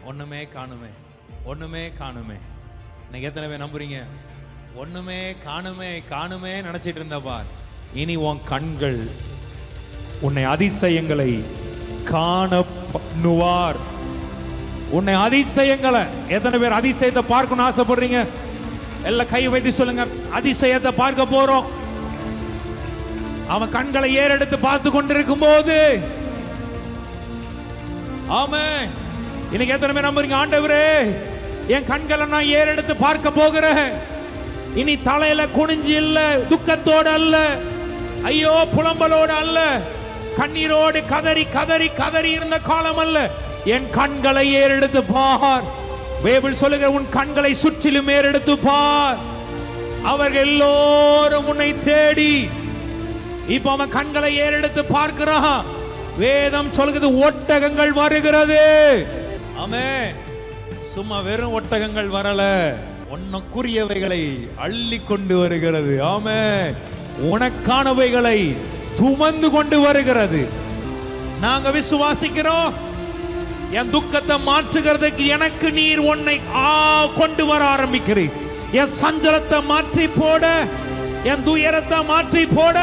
ஒண்ணுமே காணுமே, ஒண்ணுமே காணுமே. இன்னைக்கு எத்தனை பேர் நம்புறீங்க? ஒண்ணுமே காணுமே காணுமே நினைச்சிட்டு இருந்தப்பா, இனி உன் கண்கள் உன்னை அதிசயங்களை காண பண்ணுவார். உன்னை அதிசயங்களை, எத்தனை பேர் அதிசயத்தை பார்க்கணும்னு ஆசைப்படுறீங்க? எல்லாம் கை வைத்து சொல்லுங்க, அதிசயத்தை பார்க்க போறோம். அவன் கண்களை ஏறெடுத்து பார்த்து கொண்டிருக்கும் போது, ஆமென். இன்னைக்கு எத்தனை பேர் நம்புறீங்க? ஆண்டவரே, என் கண்களை நான் ஏறெடுத்து பார்க்க போகிறேன். இனி தலையில குனிஞ்சு இல்ல, துக்கத்தோடு அல்ல, ஐயோ புலம்பலோடு அல்ல, கண்ணீரோடு கதறி கதறி கதறி இருந்த காலம் அல்ல. என் கண்களை ஏறெடுத்து பார். பைபிள் சொல்லுகிற உன் கண்களை சுற்றிலும் ஏறெடுத்து பார். அவர்கள் எல்லோரும் உன்னை தேடி, இப்ப அவன் கண்களை ஏறெடுத்து பார்க்கிறான். வேதம் சொல்கிறது ஒட்டகங்கள் வருகிறது. ஆமென். சும்மா வெறும் ஒட்டகங்கள் வரல, உனக்குரியவைகளை அள்ளி கொண்டு வருகிறது. ஆமென். உனக்கானவைகளை சுமந்து கொண்டு வருகிறது. நாங்க விசுவாசிக்கிறோம். என் துக்கத்தை மாற்றுகிறதுக்கு எனக்கு நீர் உன்னை கொண்டு வர ஆரம்பிக்கிறீர். என் சஞ்சலத்தை மாற்றி போட, என் துயரத்தை மாற்றி போட